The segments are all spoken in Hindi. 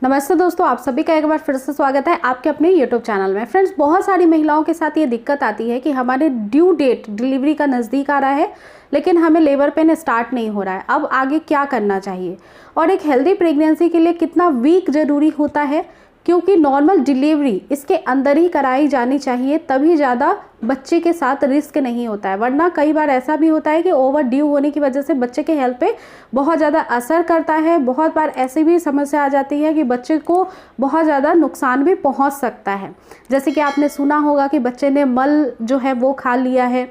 नमस्ते दोस्तों, आप सभी का एक बार फिर से स्वागत है आपके अपने YouTube चैनल में। फ्रेंड्स, बहुत सारी महिलाओं के साथ ये दिक्कत आती है कि हमारे ड्यू डेट डिलीवरी का नज़दीक आ रहा है लेकिन हमें लेबर पेन स्टार्ट नहीं हो रहा है। अब आगे क्या करना चाहिए और एक हेल्दी प्रेगनेंसी के लिए कितना वीक ज़रूरी होता है, क्योंकि नॉर्मल डिलीवरी इसके अंदर ही कराई जानी चाहिए, तभी ज़्यादा बच्चे के साथ रिस्क नहीं होता है। वरना कई बार ऐसा भी होता है कि ओवर ड्यू होने की वजह से बच्चे के हेल्थ पे बहुत ज़्यादा असर करता है। बहुत बार ऐसी भी समस्या आ जाती है कि बच्चे को बहुत ज़्यादा नुकसान भी पहुंच सकता है। जैसे कि आपने सुना होगा कि बच्चे ने मल जो है वो खा लिया है,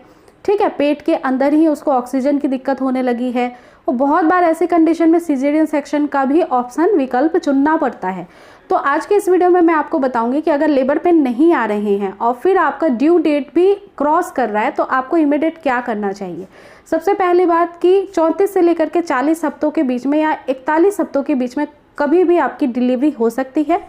ठीक है, पेट के अंदर ही उसको ऑक्सीजन की दिक्कत होने लगी है। और बहुत बार ऐसी कंडीशन में सिजेरियन सेक्शन का भी ऑप्शन विकल्प चुनना पड़ता है। तो आज के इस वीडियो में मैं आपको बताऊंगी कि अगर लेबर पेन नहीं आ रहे हैं और फिर आपका ड्यू डेट भी क्रॉस कर रहा है तो आपको इमीडिएट क्या करना चाहिए। सबसे पहली बात कि 34 से लेकर के 40 हफ्तों के बीच में या 41 हफ्तों के बीच में कभी भी आपकी डिलीवरी हो सकती है।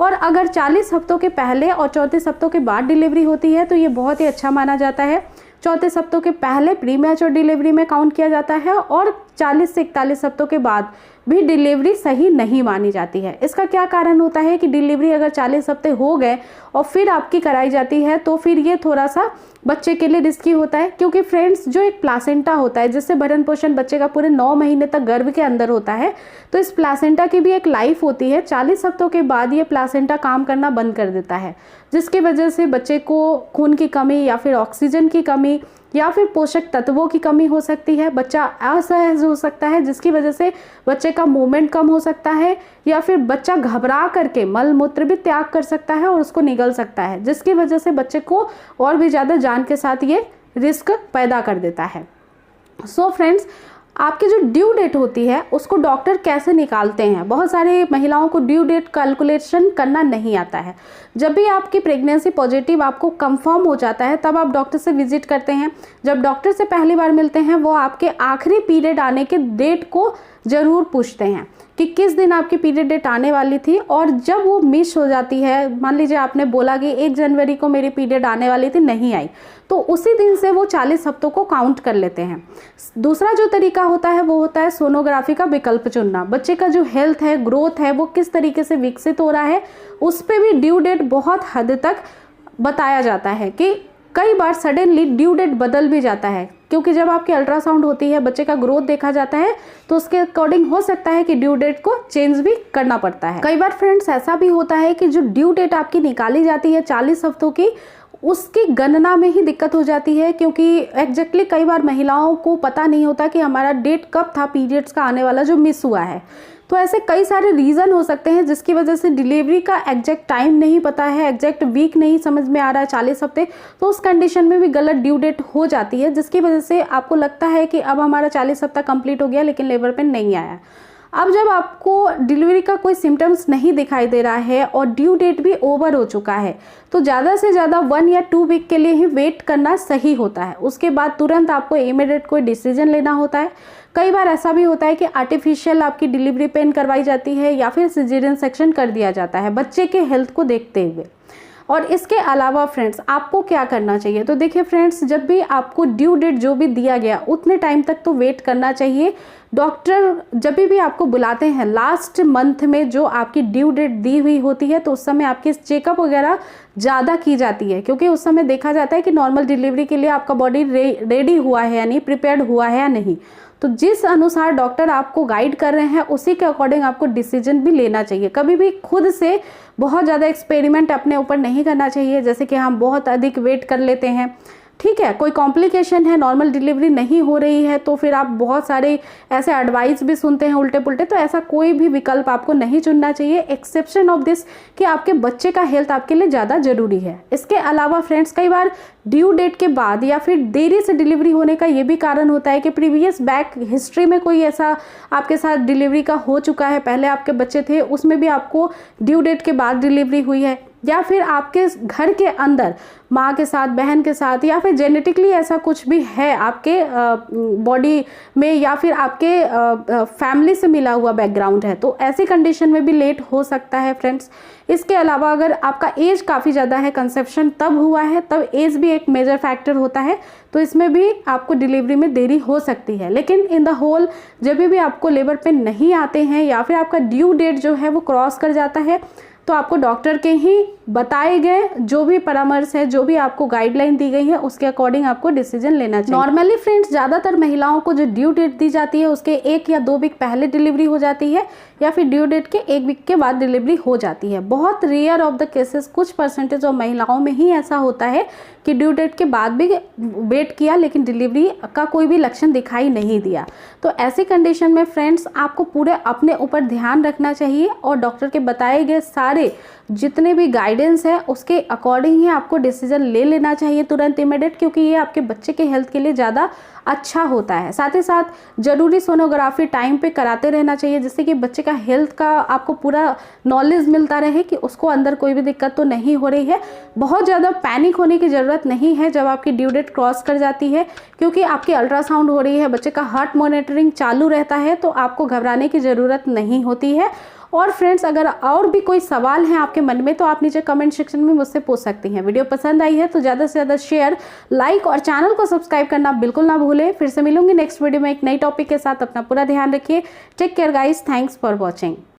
और अगर 40 हफ्तों के पहले और 34 हफ्तों के बाद डिलीवरी होती है तो ये बहुत ही अच्छा माना जाता है। 34 हफ्तों के पहले प्री मैच्योर डिलीवरी में काउंट किया जाता है और 40 से 41 हफ्तों के बाद भी डिलीवरी सही नहीं मानी जाती है। इसका क्या कारण होता है कि डिलीवरी अगर 40 हफ्ते हो गए और फिर आपकी कराई जाती है तो फिर ये थोड़ा सा बच्चे के लिए रिस्की होता है, क्योंकि फ्रेंड्स जो एक प्लासेंटा होता है जिससे भरण पोषण बच्चे का पूरे 9 महीने तक गर्भ के अंदर होता है, तो इस प्लासेंटा की भी एक लाइफ होती है। 40 हफ्तों के बाद ये प्लासेंटा काम करना बंद कर देता है, जिसकी वजह से बच्चे को खून की कमी या फिर ऑक्सीजन की कमी या फिर पोषक तत्वों की कमी हो सकती है। बच्चा असहज हो सकता है, जिसकी वजह से बच्चे का मूवमेंट कम हो सकता है, या फिर बच्चा घबरा करके मल मूत्र भी त्याग कर सकता है और उसको निगल सकता है, जिसकी वजह से बच्चे को और भी ज़्यादा जान के साथ ये रिस्क पैदा कर देता है। सो फ्रेंड्स, आपकी जो ड्यू डेट होती है उसको डॉक्टर कैसे निकालते हैं। बहुत सारी महिलाओं को ड्यू डेट कैलकुलेशन करना नहीं आता है। जब भी आपकी प्रेगनेंसी पॉजिटिव आपको कंफर्म हो जाता है तब आप डॉक्टर से विजिट करते हैं। जब डॉक्टर से पहली बार मिलते हैं वो आपके आखिरी पीरियड आने के डेट को ज़रूर पूछते हैं कि किस दिन आपकी पीरियड डेट आने वाली थी। और जब वो मिस हो जाती है, मान लीजिए आपने बोला कि 1 जनवरी को मेरी पीरियड आने वाली थी, नहीं आई, तो उसी दिन से वो 40 हफ्तों को काउंट कर लेते हैं। दूसरा जो तरीका होता है वो होता है सोनोग्राफी का विकल्प चुनना। बच्चे का जो हेल्थ है, ग्रोथ है, वो किस तरीके से विकसित हो रहा है, उस पर भी ड्यू डेट बहुत हद तक बताया जाता है कि कई बार सडनली ड्यू डेट बदल भी जाता है, क्योंकि जब आपकी अल्ट्रासाउंड होती है, बच्चे का ग्रोथ देखा जाता है, तो उसके अकॉर्डिंग हो सकता है कि ड्यू डेट को चेंज भी करना पड़ता है। कई बार फ्रेंड्स ऐसा भी होता है कि जो ड्यू डेट आपकी निकाली जाती है 40 हफ्तों की, उसकी गणना में ही दिक्कत हो जाती है, क्योंकि एग्जैक्टली कई बार महिलाओं को पता नहीं होता कि हमारा डेट कब था पीरियड्स का आने वाला जो मिस हुआ है। तो ऐसे कई सारे रीज़न हो सकते हैं जिसकी वजह से डिलीवरी का एग्जैक्ट टाइम नहीं पता है, एग्जैक्ट वीक नहीं समझ में आ रहा है 40 हफ्ते, तो उस कंडीशन में भी गलत ड्यू डेट हो जाती है, जिसकी वजह से आपको लगता है कि अब हमारा 40 हफ्ता कंप्लीट हो गया लेकिन लेबर पेन नहीं आया। अब जब आपको डिलीवरी का कोई सिम्टम्स नहीं दिखाई दे रहा है और ड्यू डेट भी ओवर हो चुका है, तो ज़्यादा से ज़्यादा 1 या 2 वीक के लिए ही वेट करना सही होता है। उसके बाद तुरंत आपको इमीडिएट कोई डिसीजन लेना होता है। कई बार ऐसा भी होता है कि आर्टिफिशियल आपकी डिलीवरी पेन करवाई जाती है या फिर सिजेरियन सेक्शन कर दिया जाता है बच्चे के हेल्थ को देखते हुए। और इसके अलावा फ्रेंड्स आपको क्या करना चाहिए, तो देखिए फ्रेंड्स, जब भी आपको ड्यू डेट जो भी दिया गया उतने टाइम तक तो वेट करना चाहिए। डॉक्टर जब भी आपको बुलाते हैं लास्ट मंथ में जो आपकी ड्यू डेट दी हुई होती है, तो उस समय आपकी चेकअप वगैरह ज़्यादा की जाती है, क्योंकि उस समय देखा जाता है कि नॉर्मल डिलीवरी के लिए आपका बॉडी रेडी हुआ है यानी प्रिपेयर्ड हुआ है या नहीं। तो जिस अनुसार डॉक्टर आपको गाइड कर रहे हैं उसी के अकॉर्डिंग आपको डिसीजन भी लेना चाहिए। कभी भी खुद से बहुत ज़्यादा एक्सपेरिमेंट अपने ऊपर नहीं करना चाहिए, जैसे कि हम बहुत अधिक वेट कर लेते हैं, ठीक है, कोई कॉम्प्लिकेशन है, नॉर्मल डिलीवरी नहीं हो रही है, तो फिर आप बहुत सारे ऐसे एडवाइस भी सुनते हैं उल्टे पुल्टे। तो ऐसा कोई भी विकल्प आपको नहीं चुनना चाहिए, एक्सेप्शन ऑफ दिस कि आपके बच्चे का हेल्थ आपके लिए ज़्यादा जरूरी है। इसके अलावा फ्रेंड्स, कई बार ड्यू डेट के बाद या फिर देरी से डिलीवरी होने का ये भी कारण होता है कि प्रीवियस बैक हिस्ट्री में कोई ऐसा आपके साथ डिलीवरी का हो चुका है, पहले आपके बच्चे थे उसमें भी आपको ड्यू डेट के बाद डिलीवरी हुई है, या फिर आपके घर के अंदर माँ के साथ, बहन के साथ, या फिर जेनेटिकली ऐसा कुछ भी है आपके बॉडी में, या फिर आपके फैमिली से मिला हुआ बैकग्राउंड है, तो ऐसी कंडीशन में भी लेट हो सकता है फ्रेंड्स। इसके अलावा अगर आपका एज काफ़ी ज़्यादा है, कंसेप्शन तब हुआ है, तब एज भी एक मेजर फैक्टर होता है, तो इसमें भी आपको डिलीवरी में देरी हो सकती है। लेकिन इन द होल जब भी आपको लेबर पेन नहीं आते हैं या फिर आपका ड्यू डेट जो है वो क्रॉस कर जाता है, तो आपको डॉक्टर के ही बताए गए जो भी परामर्श है, जो भी आपको गाइडलाइन दी गई है, उसके अकॉर्डिंग आपको डिसीजन लेना चाहिए। नॉर्मली फ्रेंड्स ज़्यादातर महिलाओं को जो ड्यू डेट दी जाती है उसके 1 या 2 वीक पहले डिलीवरी हो जाती है, या फिर ड्यू डेट के 1 वीक के बाद डिलीवरी हो जाती है। बहुत रेयर ऑफ द केसेस, कुछ परसेंटेज ऑफ महिलाओं में ही ऐसा होता है कि ड्यू डेट के बाद भी वेट किया लेकिन डिलीवरी का कोई भी लक्षण दिखाई नहीं दिया। तो ऐसी कंडीशन में फ्रेंड्स आपको पूरे अपने ऊपर ध्यान रखना चाहिए और डॉक्टर के बताए गए सारे जितने भी गाइडेंस है उसके अकॉर्डिंग ही आपको डिसीजन ले लेना चाहिए तुरंत इमीडिएट, क्योंकि ये आपके बच्चे के हेल्थ के लिए ज़्यादा अच्छा होता है। साथ ही साथ जरूरी सोनोग्राफी टाइम पे कराते रहना चाहिए, जिससे कि बच्चे का हेल्थ का आपको पूरा नॉलेज मिलता रहे कि उसको अंदर कोई भी दिक्कत तो नहीं हो रही है। बहुत ज़्यादा पैनिक होने की ज़रूरत नहीं है जब आपकी ड्यू डेट क्रॉस कर जाती है, क्योंकि आपकी अल्ट्रासाउंड हो रही है, बच्चे का हार्ट मॉनिटरिंग चालू रहता है, तो आपको घबराने की ज़रूरत नहीं होती है। और फ्रेंड्स अगर और भी कोई सवाल है आपके मन में तो आप नीचे कमेंट सेक्शन में मुझसे पूछ सकती हैं। वीडियो पसंद आई है तो ज़्यादा से ज़्यादा शेयर, लाइक और चैनल को सब्सक्राइब करना बिल्कुल ना भूलें। फिर से मिलूंगी नेक्स्ट वीडियो में एक नई टॉपिक के साथ। अपना पूरा ध्यान रखिए। Take care guys, thanks for watching.